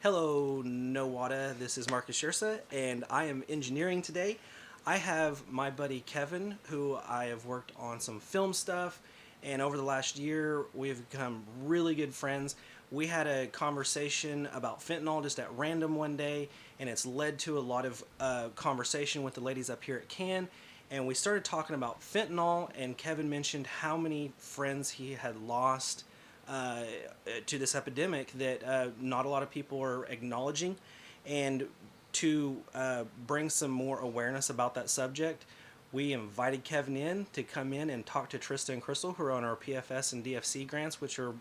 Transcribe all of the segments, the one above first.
Hello, Nowata. This is Marcus Scherza, and I am engineering today. I have my buddy Kevin, who I have worked on some film stuff, and over the last year, we've become really good friends. We had a conversation about fentanyl just at random one day, and it's led to a lot of conversation with the ladies up here at CAN. And we started talking about fentanyl, and Kevin mentioned how many friends he had lost uh, to this epidemic that not a lot of people are acknowledging. And to bring some more awareness about that subject, we invited Kevin in to come in and talk to Trista and Crystal, who are on our PFS and DFC grants, which are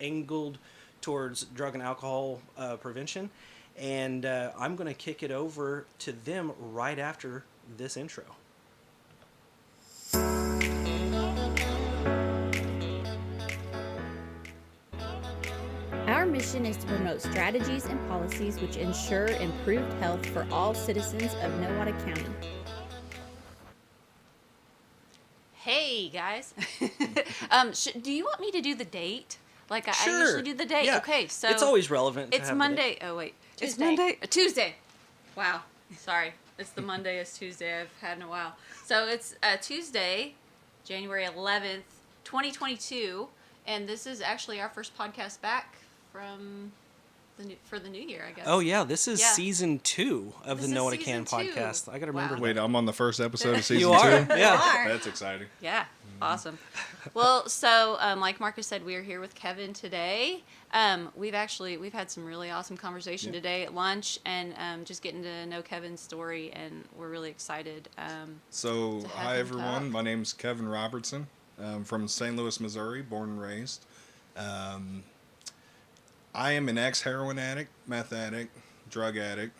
angled towards drug and alcohol prevention. And I'm going to kick it over to them right after this intro. Our mission is to promote strategies and policies which ensure improved health for all citizens of Nowata County. Hey guys, do you want me to do the date? Like I Sure. usually do the date. Yeah. Okay, so It's always relevant. It's Monday. Oh wait, it's Tuesday. Monday. Tuesday. Wow, sorry. It's the Monday is Tuesday. I've had in a while. So it's Tuesday, January 11th, 2022, and this is actually our first podcast back from for the new year, I guess. Oh yeah, this is Yeah. season 2 of This the is Know What I Can season 2. podcast. I gotta remember Wow. that. Wait, I'm on the first episode of season You are, 2? yeah. That's exciting. Yeah, awesome. Well, so like Marcus said, we are here with Kevin today. We've had some really awesome conversation today at lunch, and just getting to know Kevin's story, and we're really excited. So, to have hi him everyone. talk. My name's Kevin Robertson. I'm from St. Louis, Missouri, born and raised. I am an ex-heroin addict, meth addict, drug addict.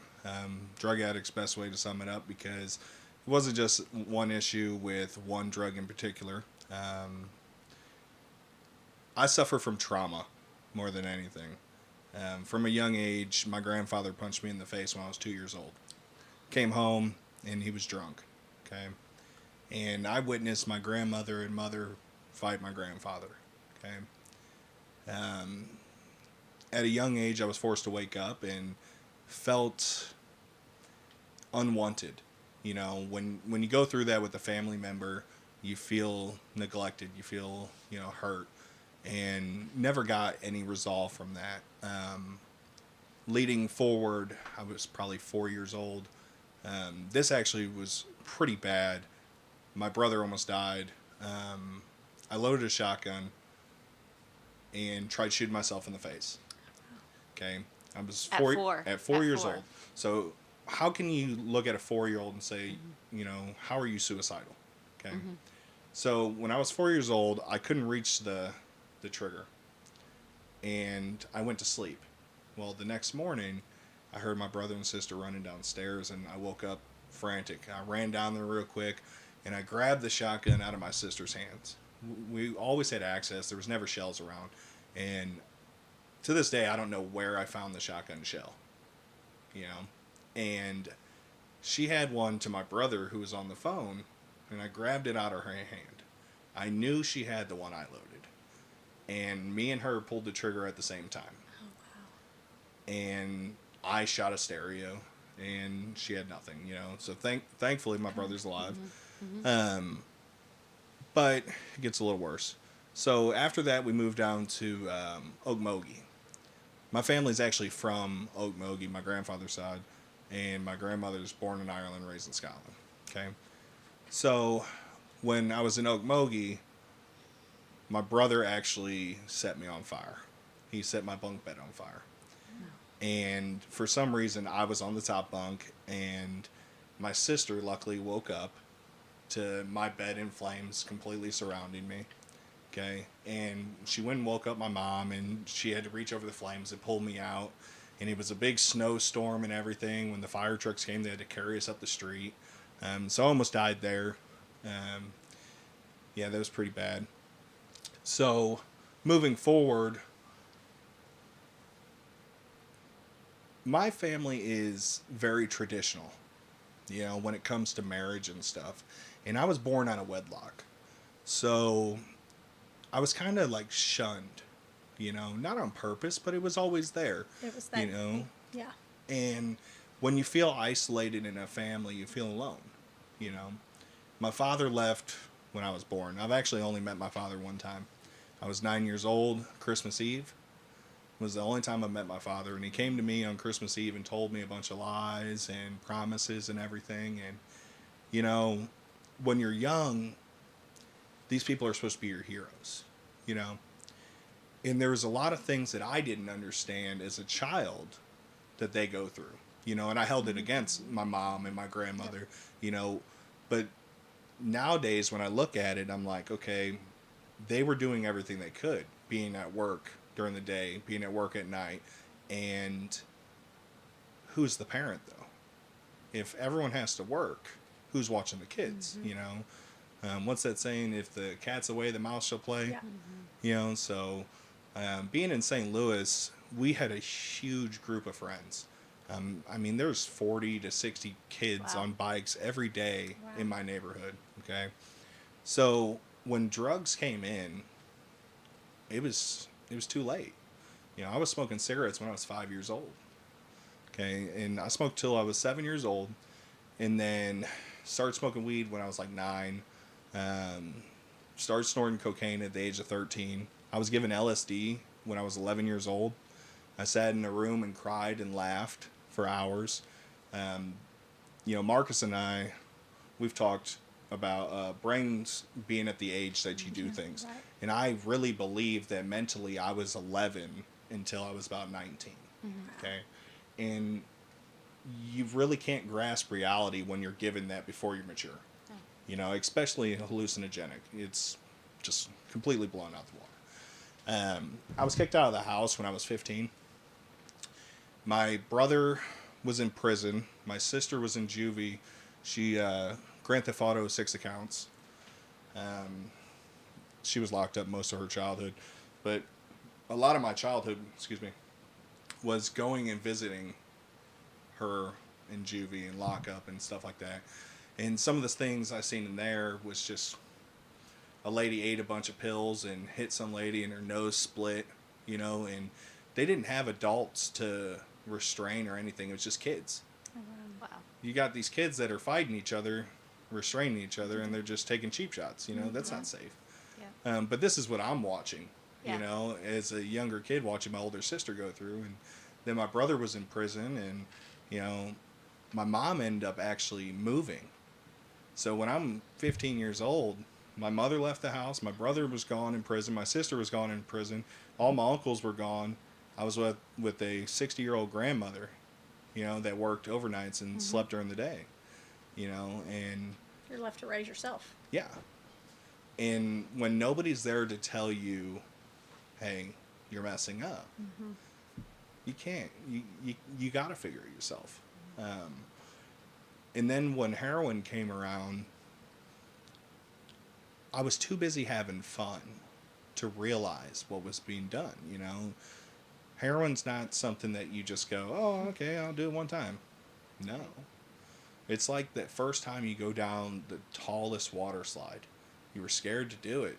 Drug addict's best way to sum it up, because it wasn't just one issue with one drug in particular. I suffer from trauma more than anything. From a young age, my grandfather punched me in the face when I was 2 years old. Came home and he was drunk. Okay, and I witnessed my grandmother and mother fight my grandfather. Okay, at a young age, I was forced to wake up and felt unwanted. You know, when you go through that with a family member, you feel neglected, you feel, hurt, and never got any resolve from that. Leading forward, I was probably 4 years old. This actually was pretty bad. My brother almost died. I loaded a shotgun and tried shooting myself in the face. Okay, I was At four. years old. So how can you look at a 4-year-old and say, how are you suicidal? Okay. Mm-hmm. So when I was 4 years old, I couldn't reach the trigger, and I went to sleep. Well, the next morning, I heard my brother and sister running downstairs, and I woke up frantic. I ran down there real quick, and I grabbed the shotgun out of my sister's hands. We always had access. There was never shells around, and to this day, I don't know where I found the shotgun shell, and she had one to my brother who was on the phone, and I grabbed it out of her hand. I knew she had the one I loaded, and me and her pulled the trigger at the same time. Oh wow! And I shot a stereo, and she had nothing, So thankfully, my brother's alive. Mm-hmm. Mm-hmm. But it gets a little worse. So after that, we moved down to Okmulgee. My family's actually from Okmulgee, my grandfather's side, and my grandmother's born in Ireland, raised in Scotland. Okay, so when I was in Okmulgee, my brother actually set me on fire. He set my bunk bed on fire. And for some reason, I was on the top bunk, and my sister luckily woke up to my bed in flames completely surrounding me. Okay, and she went and woke up my mom, and she had to reach over the flames and pull me out. And it was a big snowstorm and everything. When the fire trucks came, they had to carry us up the street. So I almost died there. Yeah, that was pretty bad. So moving forward, my family is very traditional, when it comes to marriage and stuff. And I was born out of wedlock. So I was kind of like shunned, not on purpose, but it was always there, It was that. Yeah. and when you feel isolated in a family, you feel alone, My father left when I was born. I've actually only met my father one time. I was 9 years old. Christmas Eve was the only time I met my father, and he came to me on Christmas Eve and told me a bunch of lies and promises and everything. And when you're young, these people are supposed to be your heroes, and there was a lot of things that I didn't understand as a child that they go through, and I held it against my mom and my grandmother, but nowadays when I look at it, I'm like, okay, they were doing everything they could, being at work during the day, being at work at night, and who's the parent though? If everyone has to work, who's watching the kids, what's that saying? If the cat's away, the mouse shall play. Yeah. So being in St. Louis, we had a huge group of friends. There's 40 to 60 kids Wow. on bikes every day Wow. in my neighborhood. Okay. So when drugs came in, it was too late. I was smoking cigarettes when I was 5 years old. Okay. And I smoked till I was 7 years old, and then started smoking weed when I was like 9. Started snorting cocaine at the age of 13. I was given LSD when I was 11 years old. I sat in a room and cried and laughed for hours. Marcus and I, we've talked about brains being at the age that you do things. Right. And I really believe that mentally I was 11 until I was about 19. Okay. And you really can't grasp reality when you're given that before you're mature. Especially hallucinogenic. It's just completely blown out the water. I was kicked out of the house when I was 15. My brother was in prison. My sister was in juvie. She Grand Theft Auto 6 accounts. She was locked up most of her childhood, but a lot of my childhood, was going and visiting her in juvie and lockup and stuff like that. And some of the things I seen in there was just a lady ate a bunch of pills and hit some lady and her nose split, and they didn't have adults to restrain or anything. It was just kids. Wow. You got these kids that are fighting each other, restraining each other, and they're just taking cheap shots. That's not safe. Yeah. But this is what I'm watching, Yeah. as a younger kid watching my older sister go through. And then my brother was in prison, and, my mom ended up actually moving. So when I'm 15 years old, my mother left the house, my brother was gone in prison, my sister was gone in prison, all my uncles were gone. I was with a 60-year-old grandmother, that worked overnights and slept during the day, and You're left to raise yourself. yeah. And when nobody's there to tell you, hey, you're messing up, you can't. You got to figure it yourself. And then when heroin came around, I was too busy having fun to realize what was being done, Heroin's not something that you just go, oh, okay, I'll do it one time. No. It's like that first time you go down the tallest water slide. You were scared to do it.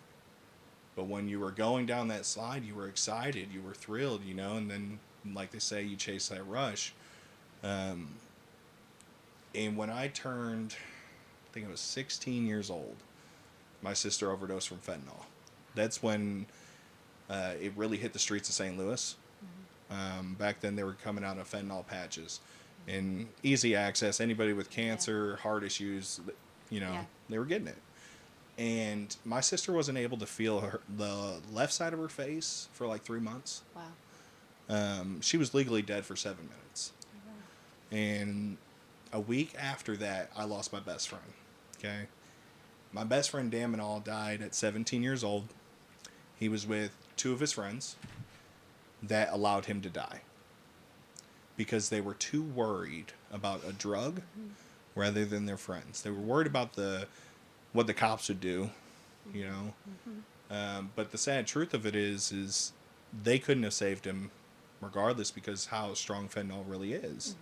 But when you were going down that slide, you were excited, you were thrilled, and then, like they say, you chase that rush. And when I turned, I think I was 16 years old, my sister overdosed from fentanyl. That's when it really hit the streets of St. Louis. Back then, they were coming out of fentanyl patches. And easy access, anybody with cancer, heart issues, they were getting it. And my sister wasn't able to feel the left side of her face for like 3 months. Wow. She was legally dead for 7 minutes. And a week after that, I lost my best friend. Okay. My best friend, Daminal, died at 17 years old. He was with 2 of his friends that allowed him to die because they were too worried about a drug rather than their friends. They were worried about what the cops would do, but the sad truth of it is they couldn't have saved him regardless because how strong fentanyl really is.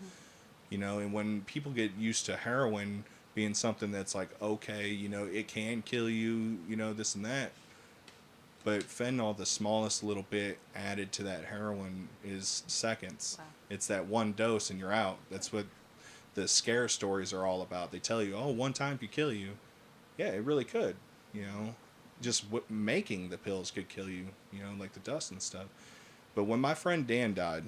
And when people get used to heroin being something that's like, okay, it can kill you, this and that, But fentanyl, the smallest little bit added to that heroin is seconds. Wow. It's that one dose and you're out. That's what the scare stories are all about. They tell you, oh, one time could kill you. Yeah, it really could. You know, just making the pills could kill you, you know, like the dust and stuff. But when my friend Dan died,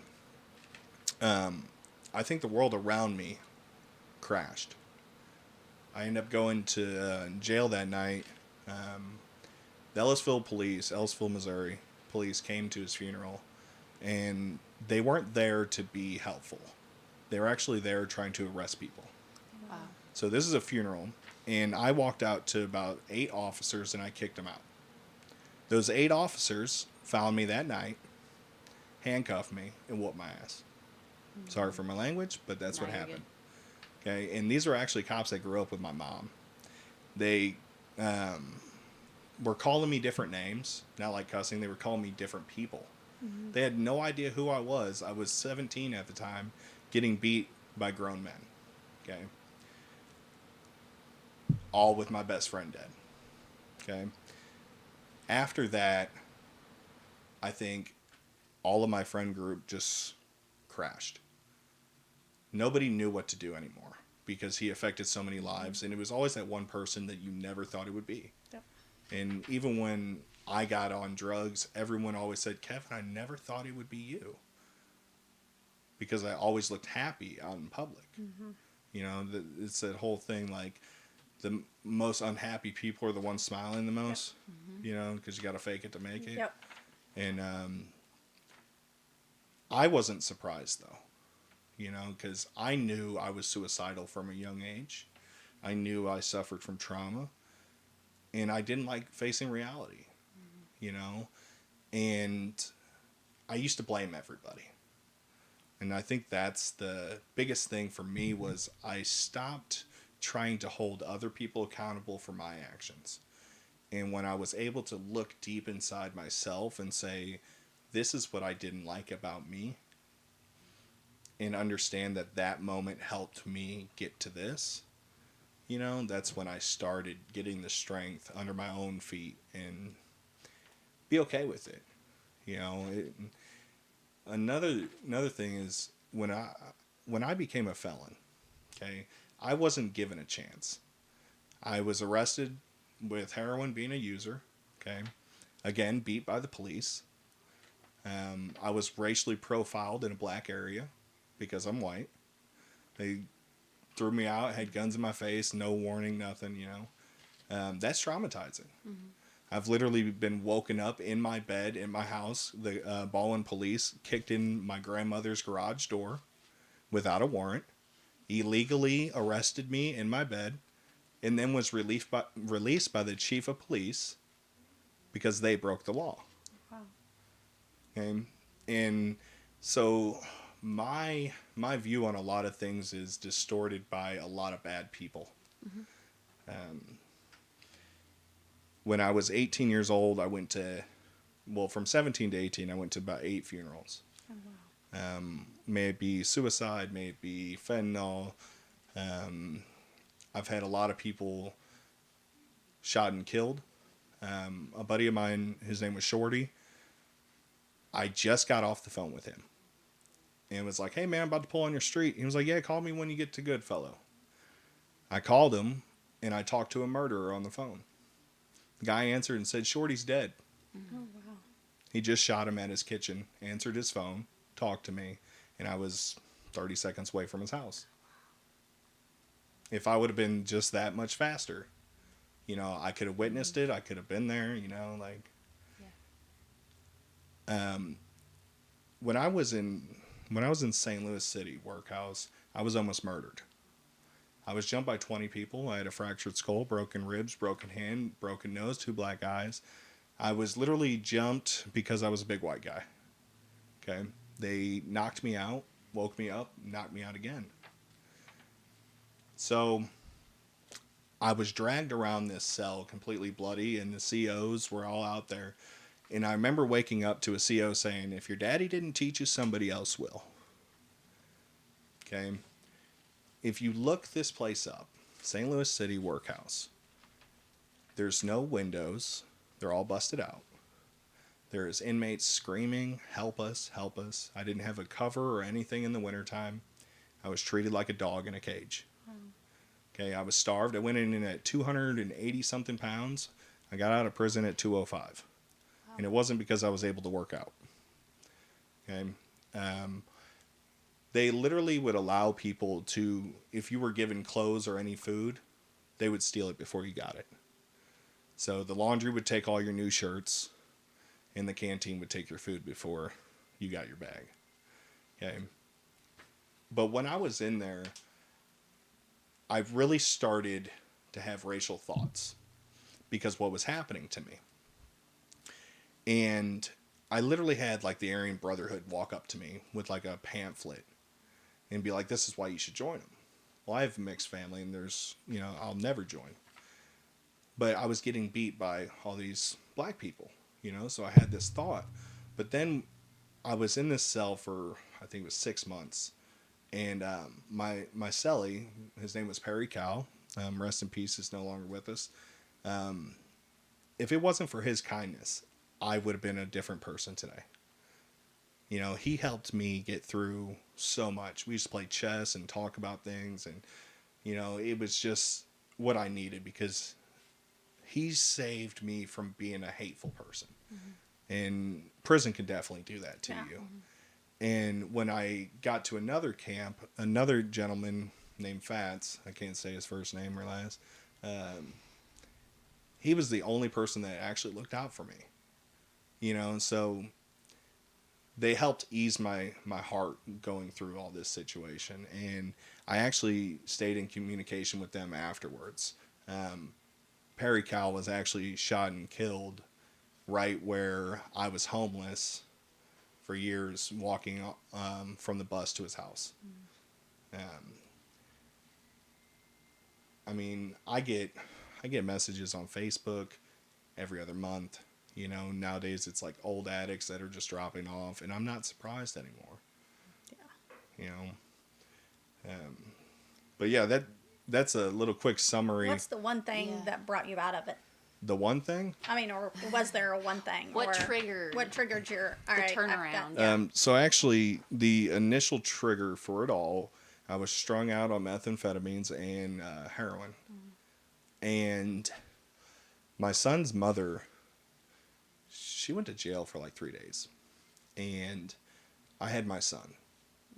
I think the world around me crashed. I ended up going to jail that night. The Ellisville, Missouri police came to his funeral, and they weren't there to be helpful. They were actually there trying to arrest people. Wow. So this is a funeral, and I walked out to about 8 officers, and I kicked them out. Those 8 officers found me that night, handcuffed me, and whooped my ass. Sorry for my language, but that's No, what you're happened. Okay, and these were actually cops that grew up with my mom. They were calling me different names, not like cussing. They were calling me different people. Mm-hmm. They had no idea who I was. I was 17 at the time, getting beat by grown men. Okay, all with my best friend dead. Okay, after that, I think all of my friend group just crashed. Nobody knew what to do anymore because he affected so many lives, and it was always that one person that you never thought it would be. Yep. And even when I got on drugs, everyone always said, Kevin, I never thought it would be you. Because I always looked happy out in public. Mm-hmm. You know, it's that whole thing, like, the most unhappy people are the ones smiling the most, you know, because you got to fake it to make it. Yep. And I wasn't surprised, though, you know, because I knew I was suicidal from a young age. I knew I suffered from trauma. And I didn't like facing reality, you know. And I used to blame everybody. And I think that's the biggest thing for me was I stopped trying to hold other people accountable for my actions. And when I was able to look deep inside myself and say, this is what I didn't like about me, and understand that that moment helped me get to this, you know, that's when I started getting the strength under my own feet and be okay with it. You know, another thing is when I became a felon, okay, I wasn't given a chance. I was arrested with heroin, being a user, okay, again, beat by the police. I was racially profiled in a black area because I'm white. They threw me out, had guns in my face, no warning, nothing, you know. That's traumatizing. Mm-hmm. I've literally been woken up in my bed in my house. The Baldwin police kicked in my grandmother's garage door without a warrant, illegally arrested me in my bed, and then was released by the chief of police because they broke the law. Wow. Okay? And so my view on a lot of things is distorted by a lot of bad people. Mm-hmm. When I was 18 years old, I went to, from 17 to 18, I went to about 8 funerals. Oh, wow. May it be suicide, may it be fentanyl. I've had a lot of people shot and killed. A buddy of mine, his name was Shorty. I just got off the phone with him. And was like, hey, man, I'm about to pull on your street. He was like, yeah, call me when you get to Goodfellow. I called him, and I talked to a murderer on the phone. The guy answered and said, Shorty's dead. Oh, wow. He just shot him at his kitchen, answered his phone, talked to me, and I was 30 seconds away from his house. If I would have been just that much faster, you know, I could have witnessed it. I could have been there, you know, like. Yeah. When I was in St. Louis City workhouse, I was almost murdered. I was jumped by 20 people. I had a fractured skull, broken ribs, broken hand, broken nose, 2 black eyes. I was literally jumped because I was a big white guy. Okay? They knocked me out, woke me up, knocked me out again. So I was dragged around this cell completely bloody, and the COs were all out there. And I remember waking up to a CO saying, if your daddy didn't teach you, somebody else will. Okay? If you look this place up, St. Louis City Workhouse, there's no windows. They're all busted out. There's inmates screaming, help us, help us. I didn't have a cover or anything in the wintertime. I was treated like a dog in a cage. Okay, I was starved. I went in at 280 something pounds. I got out of prison at 205. And it wasn't because I was able to work out. Okay. They literally would allow people to, if you were given clothes or any food, they would steal it before you got it. So the laundry would take all your new shirts, and the canteen would take your food before you got your bag. Okay. But when I was in there, I really started to have racial thoughts because what was happening to me. And I literally had like the Aryan Brotherhood walk up to me with like a pamphlet and be like, this is why you should join them. Well, I have a mixed family and there's, I'll never join. But I was getting beat by all these black people, so I had this thought. But then I was in this cell for, I think it was 6 months. And my cellie, his name was Perry Cow, rest in peace, is no longer with us. If it wasn't for his kindness, I would have been a different person today. He helped me get through so much. We used to play chess and talk about things. And, it was just what I needed because he saved me from being a hateful person. Mm-hmm. And prison can definitely do that to you. Mm-hmm. And when I got to another camp, another gentleman named Fats, I can't say his first name or last, he was the only person that actually looked out for me. And so they helped ease my heart going through all this situation. And I actually stayed in communication with them afterwards. Perry Cow was actually shot and killed right where I was homeless for years, walking from the bus to his house. I get messages on Facebook every other month. Nowadays it's like old addicts that are just dropping off, and I'm not surprised anymore. Yeah. But yeah, that's a little quick summary. What's the one thing that brought you out of it? The one thing? Or was there a one thing? What triggered your turnaround? So actually, the initial trigger for it all, I was strung out on methamphetamines and heroin. Mm-hmm. And my son's mother, she went to jail for like 3 days. And I had my son.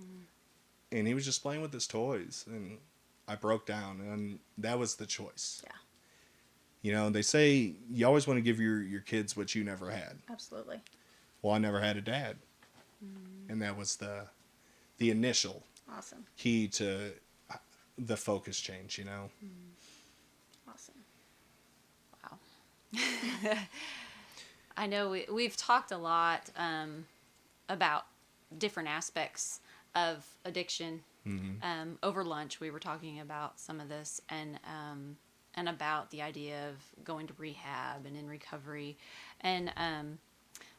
Mm-hmm. And he was just playing with his toys. And I broke down. And that was the choice. Yeah. They say you always want to give your kids what you never had. Absolutely. Well, I never had a dad. Mm-hmm. And that was the initial key to the focus change, Mm-hmm. Awesome. Wow. I know we've talked a lot about different aspects of addiction. Mm-hmm. Over lunch, we were talking about some of this and about the idea of going to rehab and in recovery. And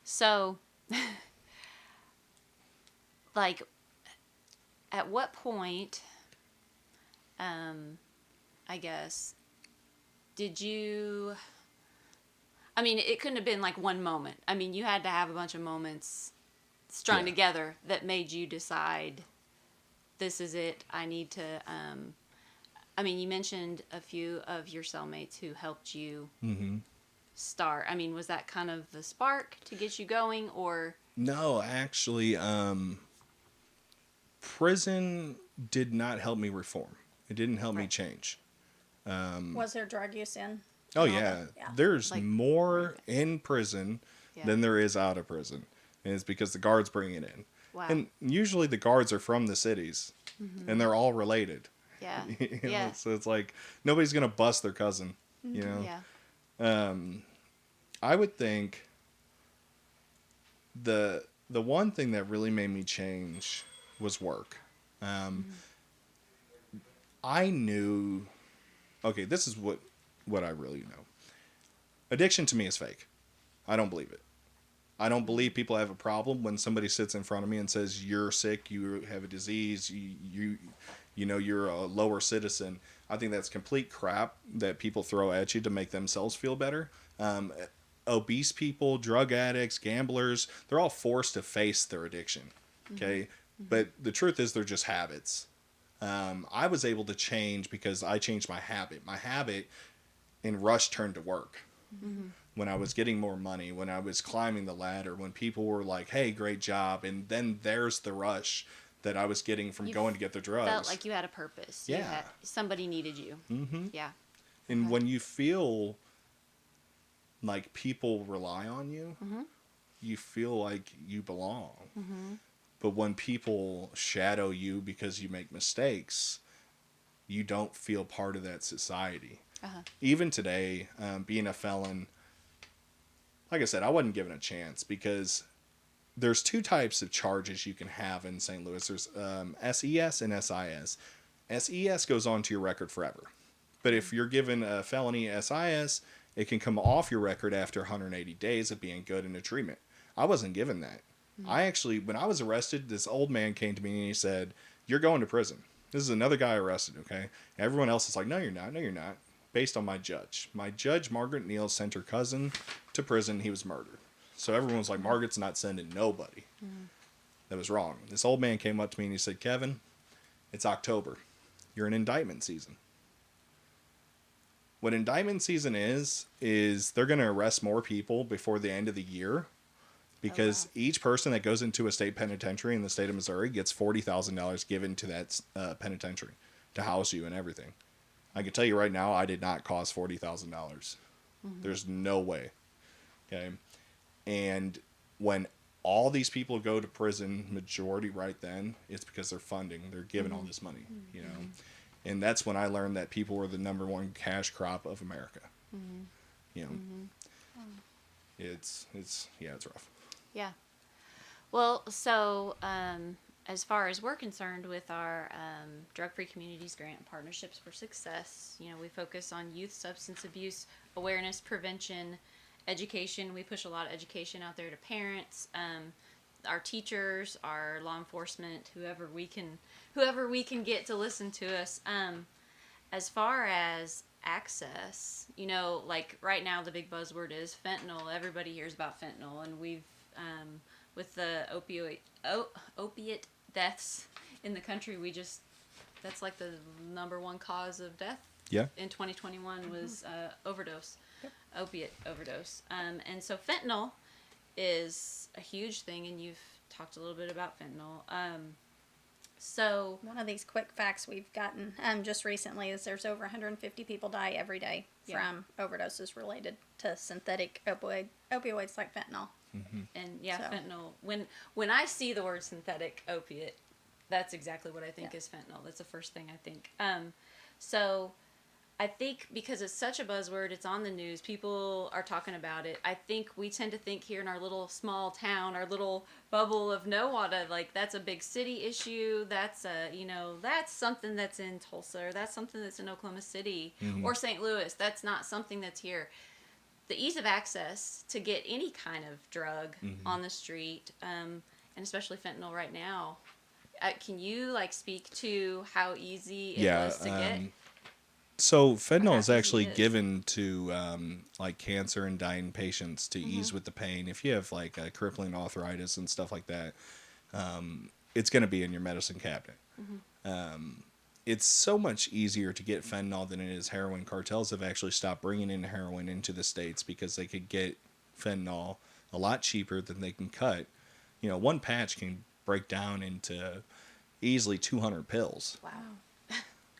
so, like, at what point, I guess, did you... it couldn't have been like one moment. You had to have a bunch of moments strung together that made you decide, this is it, I need to... you mentioned a few of your cellmates who helped you start. Was that kind of the spark to get you going, or? No, actually, prison did not help me reform. It didn't help me change. Was there drug use in? Oh, yeah. There's more in prison than there is out of prison. And it's because the guards bring it in. Wow. And usually the guards are from the cities, and they're all related. Yeah. So it's like nobody's gonna bust their cousin. Yeah. I would think the one thing that really made me change was work. I knew. Okay, this is what I really know. Addiction to me is fake. I don't believe it. I don't believe people have a problem when somebody sits in front of me and says, you're sick, you have a disease, you're a lower citizen. I think that's complete crap that people throw at you to make themselves feel better. obese people, drug addicts, gamblers, they're all forced to face their addiction. Okay. But the truth is they're just habits. I was able to change because I changed my habit. My habit in rush turned to work. When I was getting more money, when I was climbing the ladder, when people were like, hey, great job. And then there's the rush that I was getting from going to get the drugs. Felt like you had a purpose. Yeah. Somebody needed you. Yeah. And when you feel like people rely on you, you feel like you belong. But when people shadow you because you make mistakes, you don't feel part of that society. Even today, being a felon, like I said, I wasn't given a chance because there's two types of charges you can have in St. Louis. There's SES and SIS. SES goes on to your record forever. But if you're given a felony SIS, it can come off your record after 180 days of being good in a treatment. I wasn't given that. I actually, when I was arrested, this old man came to me and he said, you're going to prison. This is another guy arrested, okay? Everyone else is like, no, you're not. No, you're not. Based on my judge. My judge, Margaret Neal, sent her cousin to prison. He was murdered. So everyone was like, Margaret's not sending nobody. That was wrong. This old man came up to me and he said, Kevin, it's October. You're in indictment season. What indictment season is they're going to arrest more people before the end of the year because each person that goes into a state penitentiary in the state of Missouri gets $40,000 given to that penitentiary to house you and everything. I can tell you right now, I did not cost $40,000. There's no way. Okay. And when all these people go to prison, majority right then, it's because they're funding. They're given all this money, you know. And that's when I learned that people were the number one cash crop of America. You know, it's rough. Yeah. Well, so as far as we're concerned with our Drug-Free Communities Grant Partnerships for Success, you know, we focus on youth substance abuse awareness, prevention, education. We push a lot of education out there to parents, our teachers, our law enforcement, whoever we can get to listen to us. As far as access, you know, like right now the big buzzword is fentanyl. Everybody hears about fentanyl, and we've with the opiate deaths in the country, that's like the number one cause of death. Yeah. In 2021 was overdose. Opiate overdose. And so fentanyl is a huge thing, and you've talked a little bit about fentanyl. So One of these quick facts we've gotten just recently is there's over 150 people die every day from overdoses related to synthetic opioids like fentanyl. And fentanyl. When I see the word synthetic opiate, that's exactly what I think is fentanyl. That's the first thing I think. So I think because it's such a buzzword, it's on the news, people are talking about it. I think we tend to think here in our little small town, our little bubble of Nowata, like that's a big city issue. That's that's something that's in Tulsa, or that's something that's in Oklahoma City or St. Louis. That's not something that's here. The ease of access to get any kind of drug on the street, and especially fentanyl right now. Can you speak to how easy it was to get? So fentanyl is actually given to cancer and dying patients to ease with the pain. If you have a crippling arthritis and stuff like that, it's going to be in your medicine cabinet. It's so much easier to get fentanyl than it is heroin. Cartels have actually stopped bringing in heroin into the states because they could get fentanyl a lot cheaper than they can cut. You know, one patch can break down into easily 200 pills. Wow.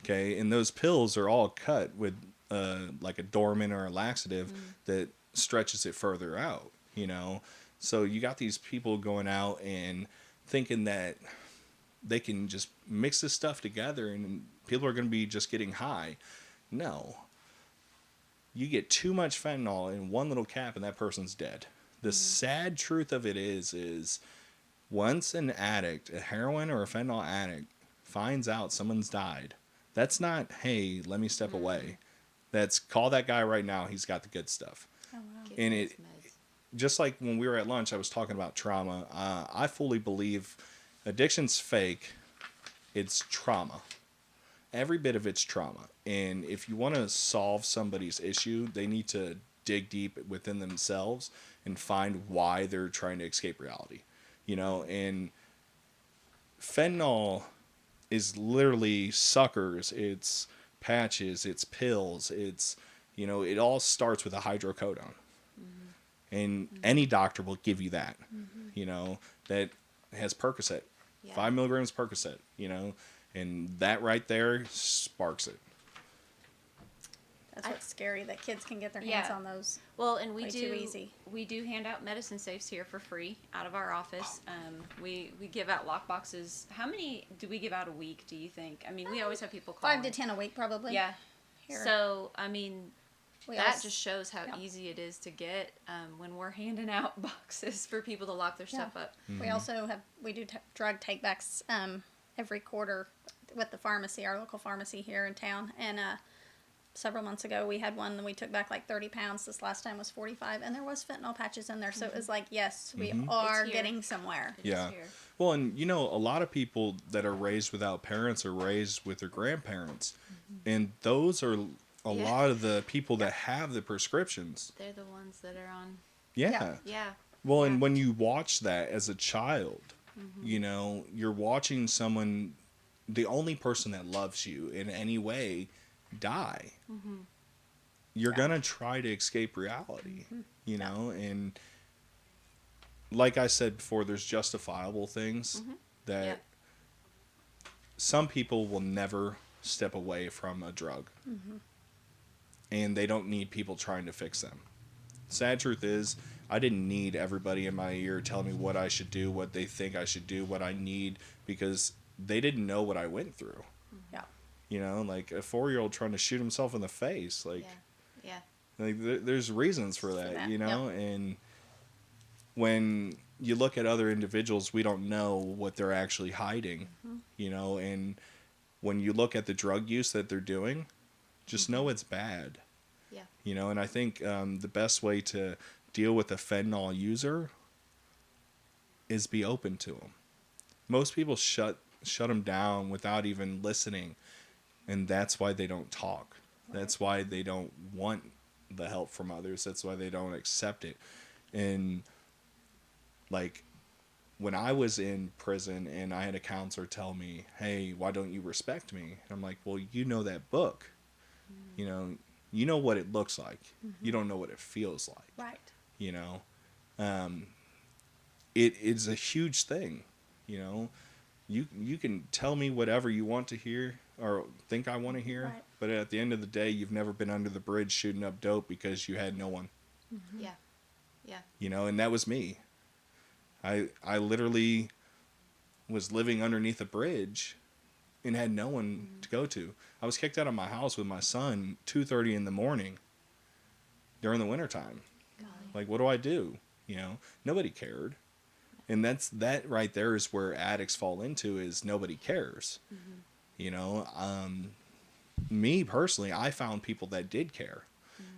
Okay, and those pills are all cut with a dormant or a laxative that stretches it further out, you know. So you got these people going out and thinking that they can just mix this stuff together and people are going to be just getting high. No. You get too much fentanyl in one little cap and that person's dead. The sad truth of it is once an addict, a heroin or a fentanyl addict, finds out someone's died, that's not, hey, let me step away. That's, call that guy right now. He's got the good stuff. Oh, wow. And it, just like when we were at lunch, I was talking about trauma. I fully believe addiction's fake. It's trauma. Every bit of it's trauma. And if you want to solve somebody's issue, they need to dig deep within themselves and find why they're trying to escape reality, and fentanyl is literally suckers, it's patches, it's pills, it's, it all starts with a hydrocodone. And any doctor will give you that, that has Percocet, 5 milligrams Percocet, and that right there sparks it. That's what's scary, that kids can get their hands on those. Well, and way too easy. We do hand out medicine safes here for free out of our office. We give out lock boxes. How many do we give out a week, do you think? I mean, we always have people call. 5 to 10 a week, probably. Yeah. Here. So, I mean, We that also- just shows how easy it is to get when we're handing out boxes for people to lock their stuff up. We also we do drug takebacks every quarter with the pharmacy, our local pharmacy here in town. And several months ago, we had one and we took back like 30 pounds. This last time was 45, and there was fentanyl patches in there. So it was like, yes, we are It's here. getting somewhere. It is Yeah. here. Well, and a lot of people that are raised without parents are raised with their grandparents. And those are a lot of the people that have the prescriptions. They're the ones that are on. Yeah. Yeah. Well, and when you watch that as a child, you're watching someone, the only person that loves you in any way, die. You're going to try to escape reality, and like I said before, there's justifiable things that some people will never step away from a drug. And they don't need people trying to fix them. Sad truth is, I didn't need everybody in my ear telling me what I should do, what they think I should do, what I need, because they didn't know what I went through. Yeah. Like a 4-year-old trying to shoot himself in the face. Like, Yeah. like there's reasons for that, that, and when you look at other individuals, we don't know what they're actually hiding, and when you look at the drug use that they're doing, just know it's bad. Yeah. And I think the best way to deal with a fentanyl user is be open to them. Most people shut them down without even listening, and that's why they don't talk. That's why they don't want the help from others. That's why they don't accept it. And like when I was in prison and I had a counselor tell me, "Hey, why don't you respect me?" And I'm like, "Well, you know that book. You know what it looks like. You don't know what it feels like." Right. It is a huge thing. You can tell me whatever you want to hear or think I want to hear, Right. but at the end of the day, you've never been under the bridge shooting up dope because you had no one. Yeah. Yeah. And that was me. I literally was living underneath a bridge and had no one to go to. I was kicked out of my house with my son 2:30 in the morning during the wintertime. Like, what do I do? Nobody cared. And that right there is where addicts fall into, is nobody cares. Me personally, I found people that did care.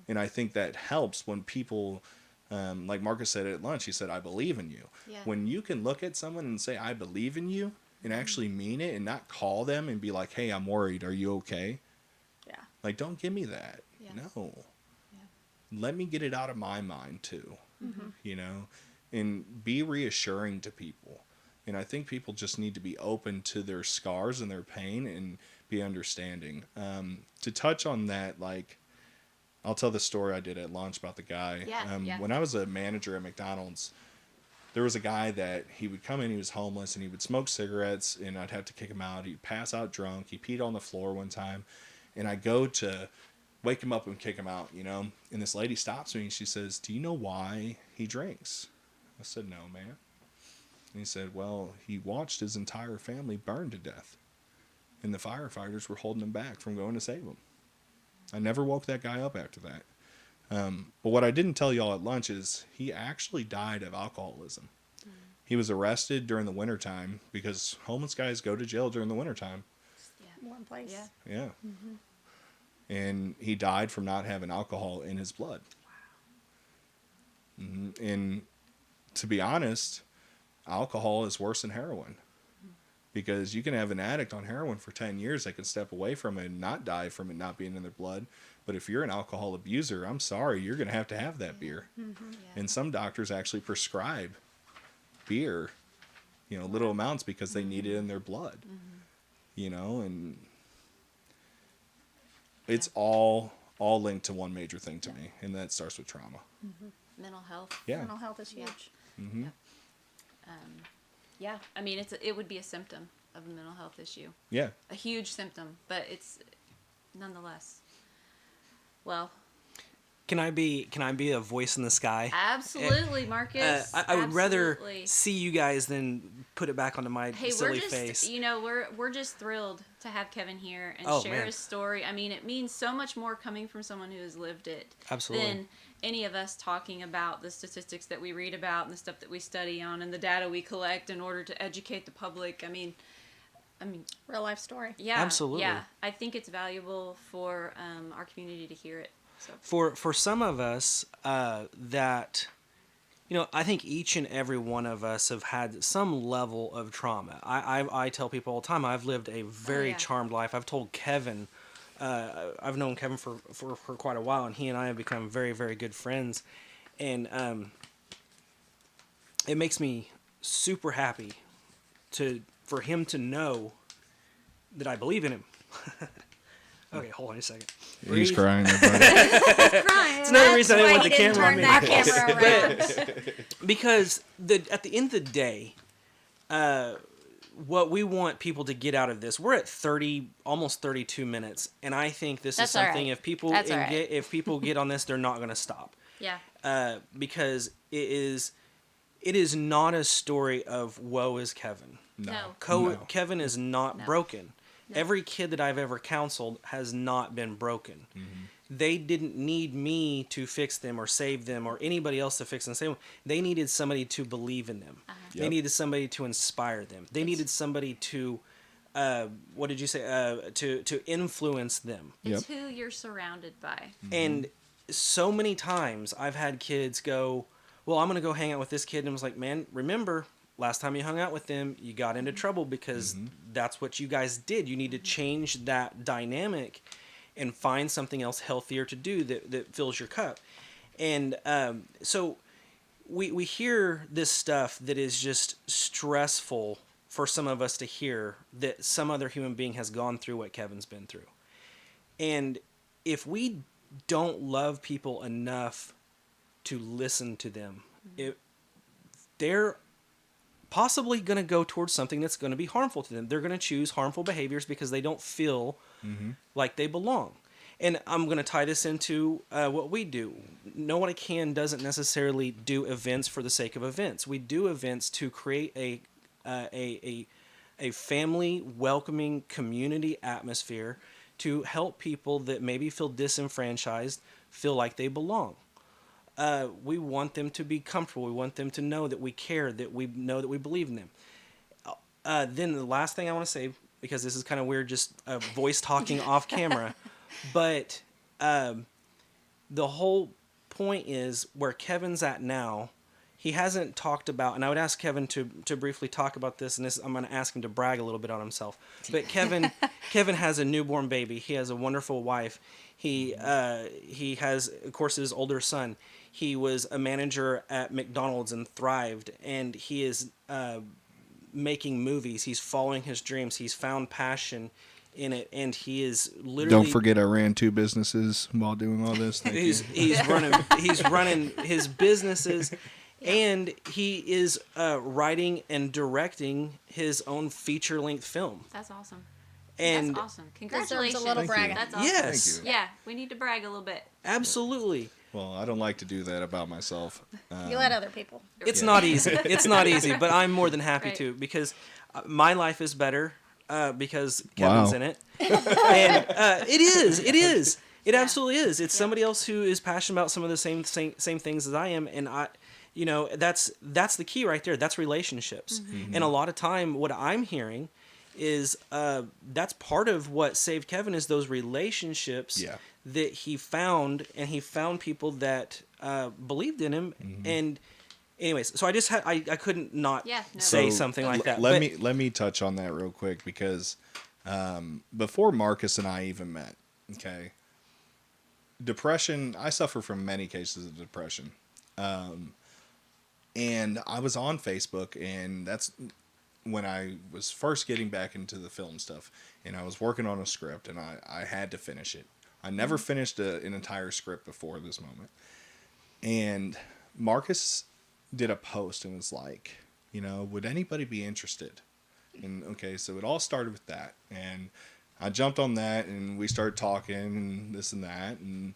And I think that helps when people, like Marcus said at lunch, he said, "I believe in you." Yeah. When you can look at someone and say, "I believe in you," and actually mean it, and not call them and be like, "Hey, I'm worried. Are you okay?" Yeah. Like, don't give me that. Yeah. No. Yeah. Let me get it out of my mind too. And be reassuring to people. And I think people just need to be open to their scars and their pain and be understanding. To touch on that, like, I'll tell the story I did at lunch about the guy. Yeah. When I was a manager at McDonald's, there was a guy that he would come in, he was homeless, and he would smoke cigarettes, and I'd have to kick him out. He'd pass out drunk. He peed on the floor one time, and I go to wake him up and kick him out, and this lady stops me, and she says, "Do you know why he drinks?" I said, "No, ma'am." And he said, "Well, he watched his entire family burn to death, and the firefighters were holding him back from going to save him." I never woke that guy up after that. But what I didn't tell y'all at lunch is he actually died of alcoholism. He was arrested during the wintertime because homeless guys go to jail during the wintertime. One place. Yeah. Yeah. And he died from not having alcohol in his blood. And to be honest, alcohol is worse than heroin. Because you can have an addict on heroin for 10 years that can step away from it and not die from it not being in their blood. But if you're an alcohol abuser, I'm sorry, you're going to have that beer. Mm-hmm. Yeah. And some doctors actually prescribe beer, little amounts because they need it in their blood. And it's all linked to one major thing to me, and that starts with trauma. Mental health. Yeah. Mental health is Yeah. huge. Mm-hmm. Yeah, I mean, it would be a symptom of a mental health issue. Yeah. A huge symptom, but it's nonetheless. Well, Can I be a voice in the sky? absolutely, Marcus. I would rather Absolutely. see you guys than put it back onto my Hey, silly we're just, face. we're just thrilled to have Kevin here and Oh, share man. his story. I mean, it means so much more coming from someone who has lived it Absolutely. than any of us talking about the statistics that we read about and the stuff that we study on and the data we collect in order to educate the public. I mean, Real life story. yeah, Absolutely. Yeah, I think it's valuable for our community to hear it. So. For some of us, that, I think each and every one of us have had some level of trauma. I tell people all the time, I've lived a very yeah. charmed life. I've told Kevin, I've known Kevin for quite a while, and he and I have become very, very good friends. And it makes me super happy for him to know that I believe in him. Okay, hold on a second. He's Breathe. crying. Everybody. It's another reason I didn't want the camera on turn me. that camera around. Because at the end of the day, what we want people to get out of this, we're at almost 32 minutes, and I think this That's is something. all right. If people That's all right. if people get on this, they're not going to stop. Yeah. Because it is not a story of woe is Kevin. No. No. Kevin is not No. broken. No. Every kid that I've ever counseled has not been broken. They didn't need me to fix them or save them or anybody else to fix them and save them. They needed somebody to believe in them. They Yep. needed somebody to inspire them. They needed somebody to, what did you say? To influence them. It's who you're surrounded by. And so many times I've had kids go, well, I'm going to go hang out with this kid. And I was like, man, remember, last time you hung out with them, you got into trouble because that's what you guys did. You need to change that dynamic and find something else healthier to do that fills your cup. And so we hear this stuff that is just stressful for some of us to hear, that some other human being has gone through what Kevin's been through. And if we don't love people enough to listen to them, they're possibly going to go towards something that's going to be harmful to them. They're going to choose harmful behaviors because they don't feel like they belong. And I'm going to tie this into what we do. No One Can doesn't necessarily do events for the sake of events. We do events to create a family welcoming community atmosphere to help people that maybe feel disenfranchised feel like they belong. We want them to be comfortable. We want them to know that we care, that we know that we believe in them. Then the last thing I want to say, because this is kind of weird, just voice talking off camera, but the whole point is where Kevin's at now. He hasn't talked about, and I would ask Kevin to briefly talk about this, and I'm going to ask him to brag a little bit on himself. But Kevin has a newborn baby. He has a wonderful wife. He has, of course, his older son. He was a manager at McDonald's and thrived, and he is making movies. He's following his dreams. He's found passion in it, and he is literally. Don't forget, I ran 2 businesses while doing all this. Thank you. He's running his businesses. And he is writing and directing his own feature-length film. That's awesome. And That's awesome. Deserves Congratulations. a little Thank you. bragging. That's awesome. yes, Thank you. Yeah, we need to brag a little bit. absolutely. Well, I don't like to do that about myself. You let other people. It's Yeah. not easy. It's not easy, but I'm more than happy Right. to, because my life is better because Kevin's Wow. in it. And it is. It absolutely is. It's somebody else who is passionate about some of the same things as I am, and that's the key right there. That's relationships. And a lot of time, what I'm hearing is that's part of what saved Kevin is those relationships Yeah. that he found, and he found people that believed in him, and anyways, so I just had I couldn't not Yeah, no. say So, something like that. Let But me touch on that real quick because before Marcus and I even met, okay, depression. I suffer from many cases of depression, and I was on Facebook, and that's when I was first getting back into the film stuff, and I was working on a script, and I had to finish it. I never finished an entire script before this moment, and Marcus did a post and was like, would anybody be interested? And okay, so it all started with that, and I jumped on that, and we started talking and this and that, and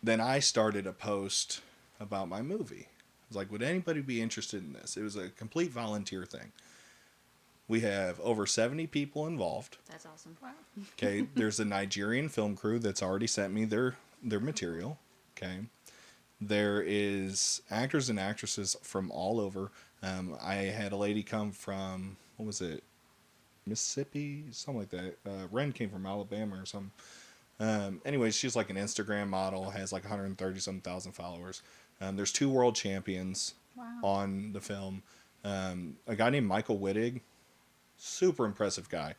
then I started a post about my movie. I was like, would anybody be interested in this? It was a complete volunteer thing. We have over 70 people involved. That's awesome. Wow. Okay, there's a Nigerian film crew that's already sent me their material. Okay, there is actors and actresses from all over. I had a lady come from, what was it, Mississippi, something like that. Ren came from Alabama or something. Anyways, she's like an Instagram model, has like 130 some thousand followers. There's 2 world champions Wow. on the film. A guy named Michael Wittig, super impressive guy.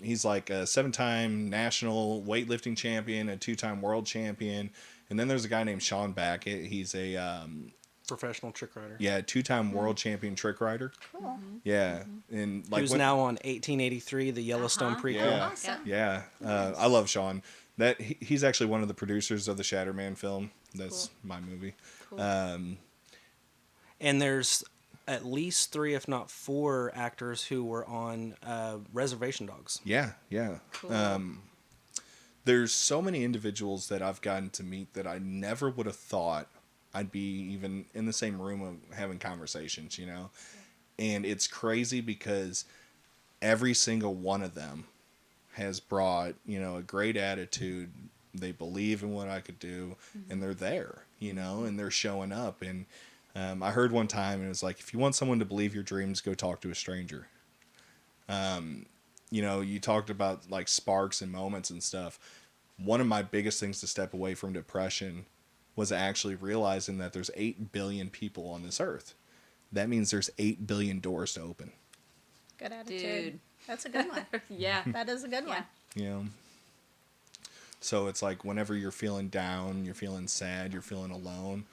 He's like a 7-time national weightlifting champion, a 2-time world champion. And then there's a guy named Sean Backett. He's a professional trick rider. 2-time world champion trick rider. Cool. Yeah, and like Who's now on 1883, the Yellowstone prequel. Yeah. Awesome. Yeah, I love Sean. That he's actually one of the producers of the Shatterman film. That's my movie. Cool. And there's at least 3, if not 4, actors who were on Reservation Dogs. Yeah. Cool. There's so many individuals that I've gotten to meet that I never would have thought I'd be even in the same room of having conversations, And it's crazy because every single one of them has brought, a great attitude. They believe in what I could do, and they're there, and they're showing up. And I heard one time, and it was like, if you want someone to believe your dreams, go talk to a stranger. You talked about like sparks and moments and stuff. One of my biggest things to step away from depression was actually realizing that there's 8 billion people on this earth. That means there's 8 billion doors to open. Good attitude. Dude. That's a good one. Yeah. That is a good one. So it's like whenever you're feeling down, you're feeling sad, you're feeling alone,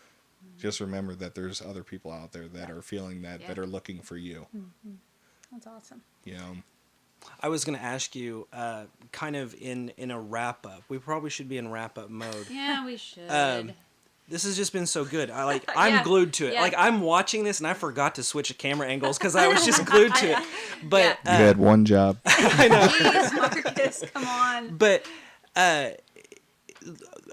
just remember that there's other people out there that are feeling that, that are looking for you. That's awesome. I was going to ask you, kind of in a wrap up. We probably should be in wrap up mode. Yeah, we should. This has just been so good. I'm Yeah. glued to it. Yeah. Like I'm watching this and I forgot to switch the camera angles because I was just glued to it. But You had one job. Jeez, Marcus, come on. But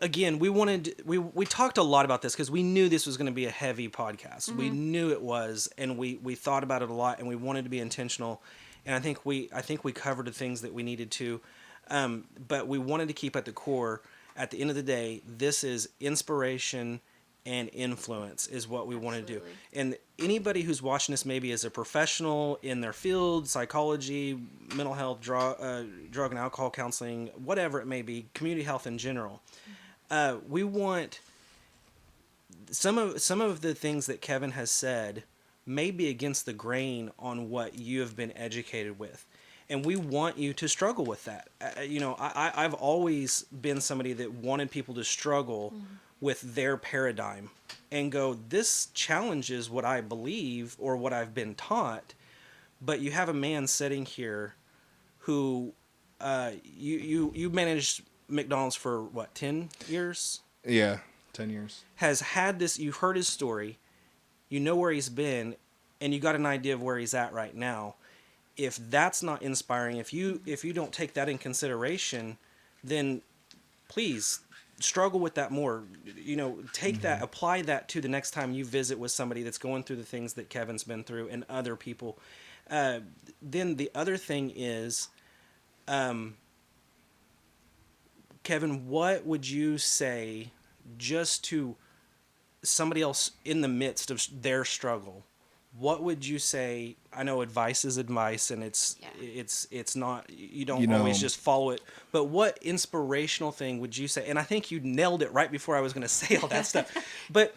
again, we talked a lot about this because we knew this was going to be a heavy podcast. We knew it was, and we thought about it a lot, and we wanted to be intentional. And I think we covered the things that we needed to, but we wanted to keep at the core. At the end of the day, this is inspiration and influence is what we want to do. And anybody who's watching this maybe as a professional in their field, psychology, mental health, drug and alcohol counseling, whatever it may be, community health in general. We want some of the things that Kevin has said may be against the grain on what you have been educated with. And we want you to struggle with that. I've always been somebody that wanted people to struggle with their paradigm and go, this challenges what I believe or what I've been taught. But you have a man sitting here who you managed McDonald's for what, 10 years? Yeah, 10 years. Has had this, you've heard his story, you know where he's been, and you got an idea of where he's at right now. If that's not inspiring, if you don't take that in consideration, then please struggle with that more. Take that, apply that to the next time you visit with somebody that's going through the things that Kevin's been through and other people. Then the other thing is, Kevin, what would you say just to somebody else in the midst of their struggle? what would you say? I know advice is advice, and Yeah. it's not, you don't You know- always just follow it. But what inspirational thing would you say? And I think you nailed it right before I was going to say all that stuff. But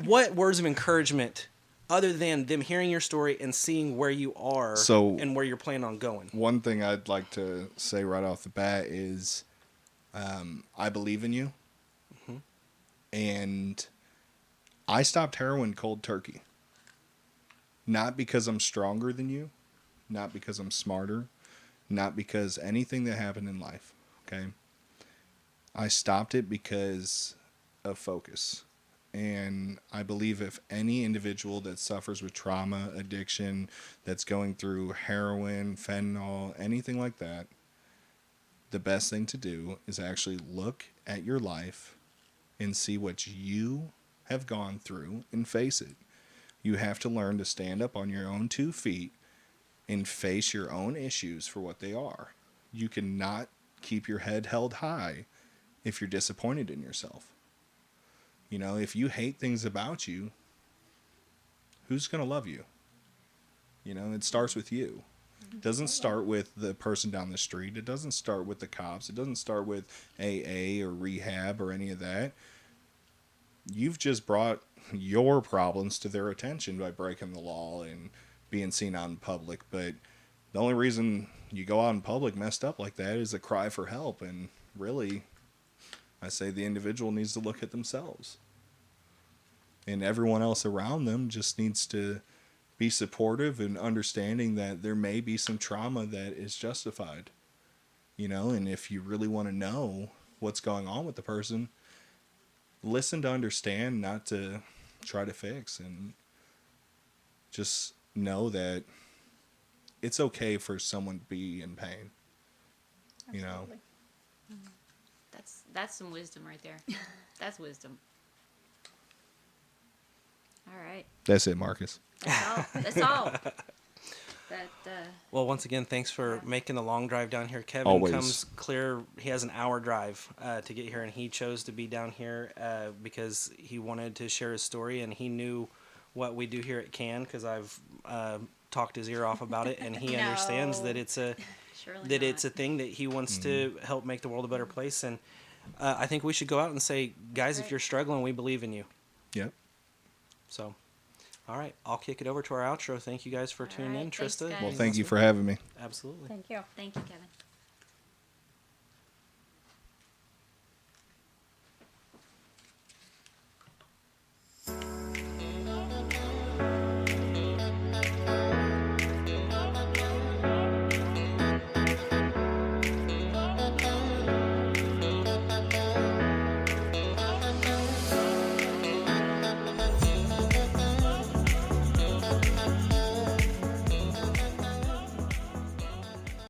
what words of encouragement, other than them hearing your story and seeing where you are So- and where you're planning on going? One thing I'd like to say right off the bat is I believe in you. And I stopped heroin cold turkey. Not because I'm stronger than you, not because I'm smarter, not because anything that happened in life, okay? I stopped it because of focus. And I believe if any individual that suffers with trauma, addiction, that's going through heroin, fentanyl, anything like that, the best thing to do is actually look at your life and see what you have gone through and face it. You have to learn to stand up on your own 2 feet and face your own issues for what they are. You cannot keep your head held high if you're disappointed in yourself. You know, if you hate things about you, who's going to love you? You know, it starts with you. It doesn't start with the person down the street. It doesn't start with the cops. It doesn't start with AA or rehab or any of that. You've just brought your problems to their attention by breaking the law and being seen out in public. But the only reason you go out in public messed up like that is a cry for help. And really, I say the individual needs to look at themselves. And everyone else around them just needs to be supportive and understanding that there may be some trauma that is justified. You know, and if you really want to know what's going on with the person, listen to understand, not to try to fix, and just know that it's okay for someone to be in pain. You know, Absolutely. That's some wisdom right there. That's wisdom. All right. that's it, Marcus. That's all. That's all. That Well, once again, thanks for making the long drive down here. Kevin Always. comes clear. He has an hour drive to get here, and he chose to be down here because he wanted to share his story, and he knew what we do here at CAN, because I've talked his ear off about it, and he understands that No. it's a surely that not. it's a thing that he wants to help make the world a better place. And I think we should go out and say, guys, if Right. you're struggling, we believe in you. Yep. So, all right, I'll kick it over to our outro. Thank you guys for tuning in, right, thanks, Trista. guys. Well, thank you for having me. Absolutely. Thank you. Thank you, Kevin.